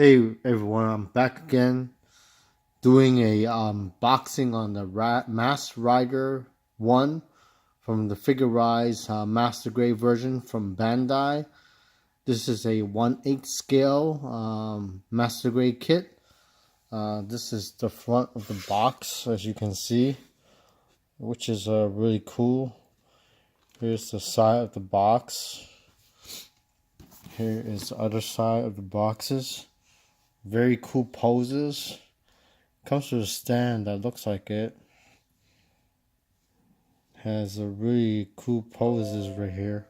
Hey everyone, I'm back again doing a boxing on the Masked Rider 1 from the Figurerise Master Grade version from Bandai. This is a 1/8 scale Master Grade kit. This is the front of the box, as you can see, which is really cool. Here's the side of the box. Here is the other side of the boxes. Very cool poses. Comes with a stand that looks like it. Has a really cool poses right here.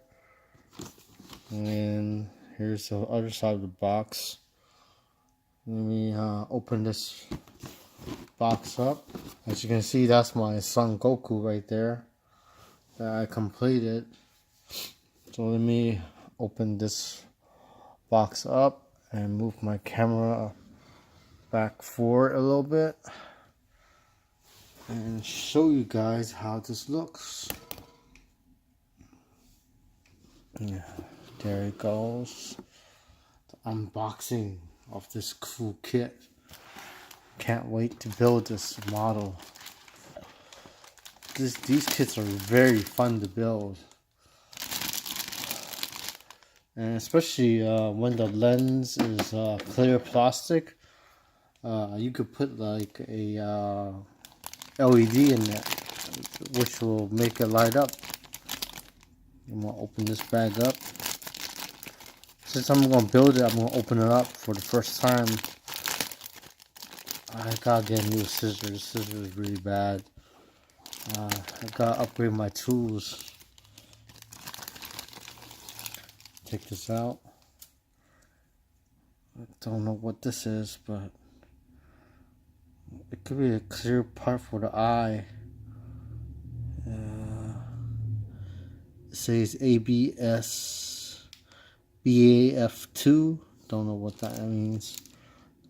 And here's the other side of the box. Let me open this box up. As you can see, that's my Son Goku right there that I completed. So let me open this box up and move my camera back forward a little bit and show you guys how this looks. Yeah, there it goes. The unboxing of this cool kit. Can't wait to build this model. These kits are very fun to build, and especially when the lens is clear plastic. You could put like a LED in it, which will make it light up. I'm gonna open this bag up. Since I'm gonna build it, I'm gonna open it up for the first time. I gotta get new scissors. This scissors is really bad. I gotta upgrade my tools. Take this out. I don't know what this is, but it could be a clear part for the eye. It says ABS BAF2. Don't know what that means.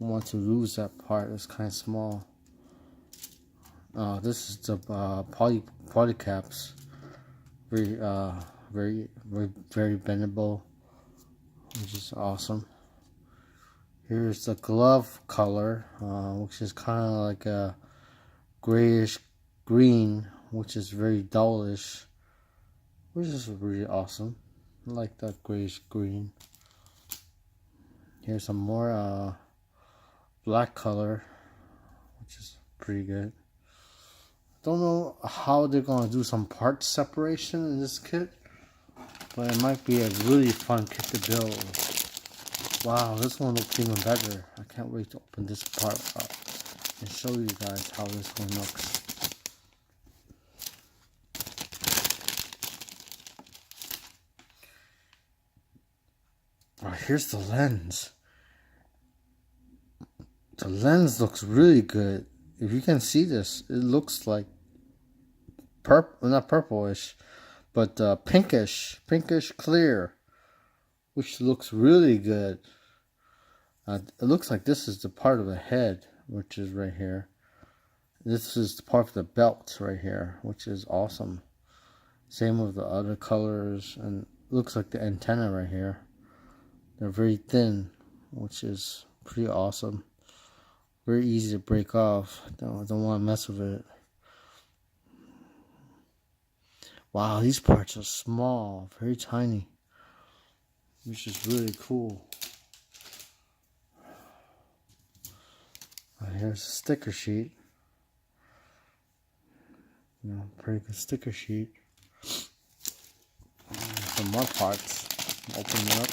I want to lose that part. It's kind of small. This is the poly caps. Very bendable, which is awesome. Here's the glove color, which is kind of like a grayish green, which is very dullish, which is really awesome. I like that grayish green. Here's some more black color, which is pretty good. Don't know how they're gonna do some part separation in this kit, but it might be a really fun kit to build. Wow, this one looks even better. I can't wait to open this part up and show you guys how this one looks. Here's the lens. The lens looks really good. If you can see this, it looks like not purplish, but pinkish clear, which looks really good. It looks like this is the part of the head, which is right here. This is the part of the belt right here, which is awesome. Same with the other colors, and it looks like the antenna right here. They're very thin, which is pretty awesome. Very easy to break off. I don't want to mess with it. Wow, these parts are small, very tiny, which is really cool. Here's a sticker sheet. Pretty good sticker sheet. Some more parts. Open it up.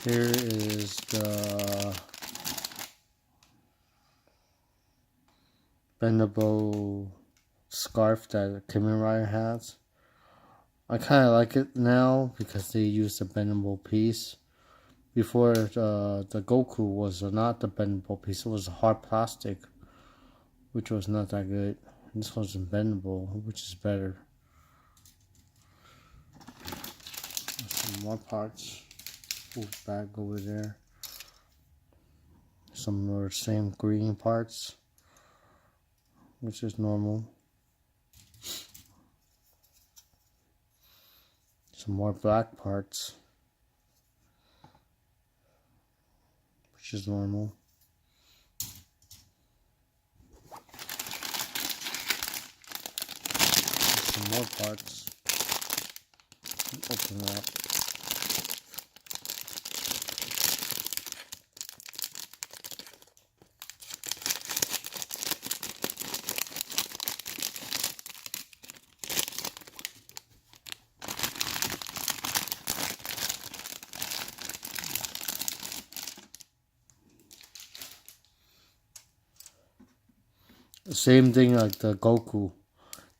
Here is the bendable scarf that Kamen Rider has. I kind of like it now because they use the bendable piece. Before the Goku was not the bendable piece, it was hard plastic, which was not that good. This one's bendable, which is better. Some more parts. Move back over there. Some more same green parts, which is normal. Some more black parts, which is normal. Some more parts. Open it up. Same thing like the Goku.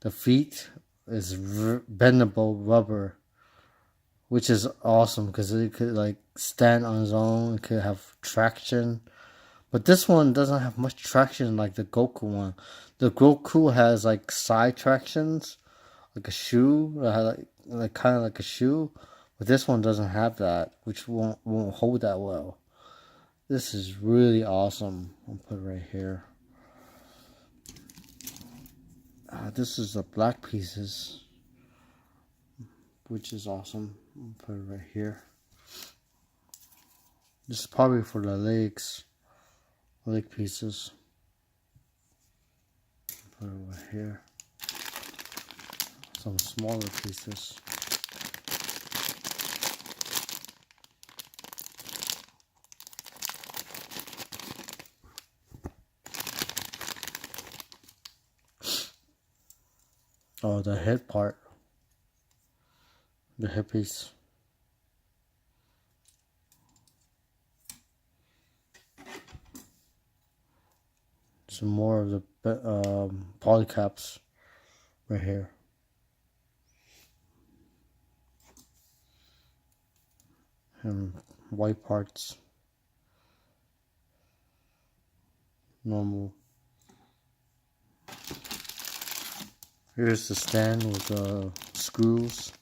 The feet is bendable rubber, which is awesome because it could like stand on its own. It could have traction, but this one doesn't have much traction like the Goku one. The Goku has like side tractions, like a shoe, like kind of like a shoe, but this one doesn't have that, which won't hold that well. This is really awesome. I'll put it right here. This is the black pieces, which is awesome. I'll put it right here. This is probably for the leg pieces. Put it right here. Some smaller pieces. Oh, the head part. The head piece. Some more of the polycaps right here. And white parts. Normal. Here's the stand with the screws.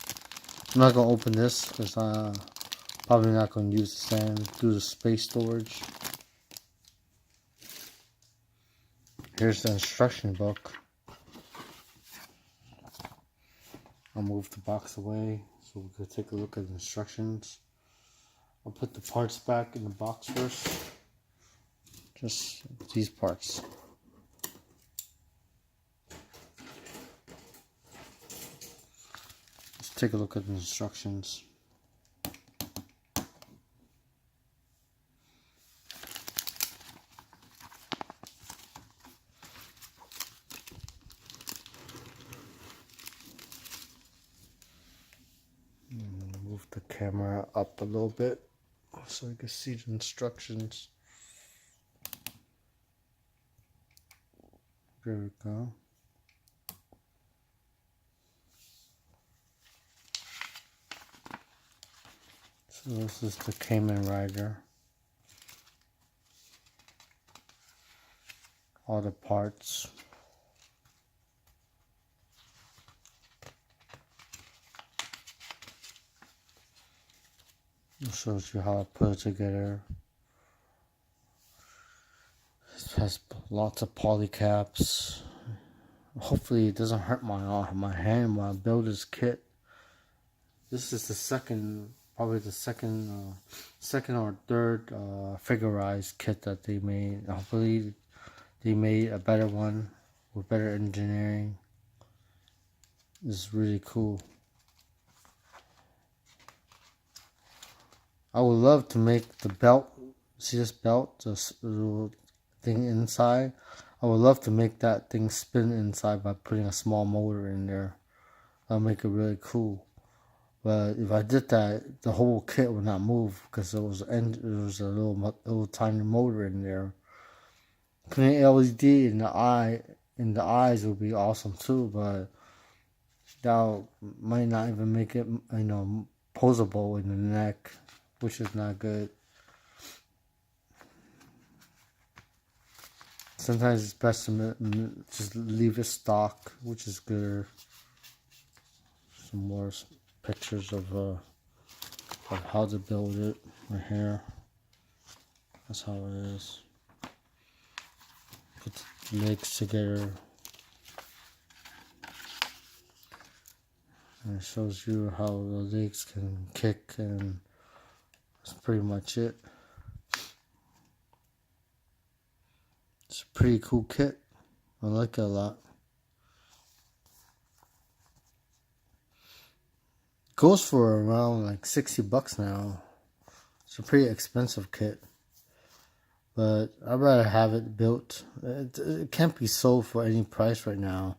I'm not going to open this because I'm probably not going to use the stand due to space storage. Here's the instruction book. I'll move the box away so we can take a look at the instructions. I'll put the parts back in the box first. Just these parts. Let's take a look at the instructions. Move the camera up a little bit so you can see the instructions. There we go. So this is the Kamen Rider. All the parts. It shows you how I put it together. It has lots of polycaps. Hopefully it doesn't hurt my hand while I build this kit. This is the second, probably the second or third Figurerise kit that they made. Hopefully they made a better one with better engineering. It's really cool. I would love to make the belt. See this belt, this little thing inside? I would love to make that thing spin inside by putting a small motor in there. That'll make it really cool. But if I did that, the whole kit would not move because there was a little tiny motor in there. Putting LED in the eyes would be awesome too, but that might not even make it, posable in the neck, which is not good. Sometimes it's best to just leave it stock, which is good. Some more pictures of how to build it right here. That's how it is. Put the legs together. And it shows you how the legs can kick, and that's pretty much it. It's a pretty cool kit. I like it a lot. Goes for around like $60 now. It's a pretty expensive kit, but I'd rather have it built. It can't be sold for any price right now,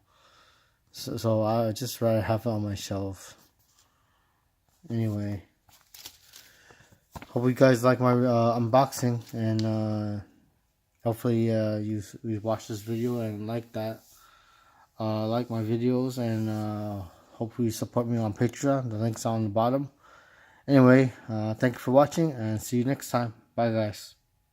so I just rather have it on my shelf. Anyway, hope you guys like my unboxing, and hopefully you watched this video and like that. Like my videos, and hopefully support me on Patreon. The link's on the bottom. Anyway, thank you for watching, and see you next time. Bye, guys.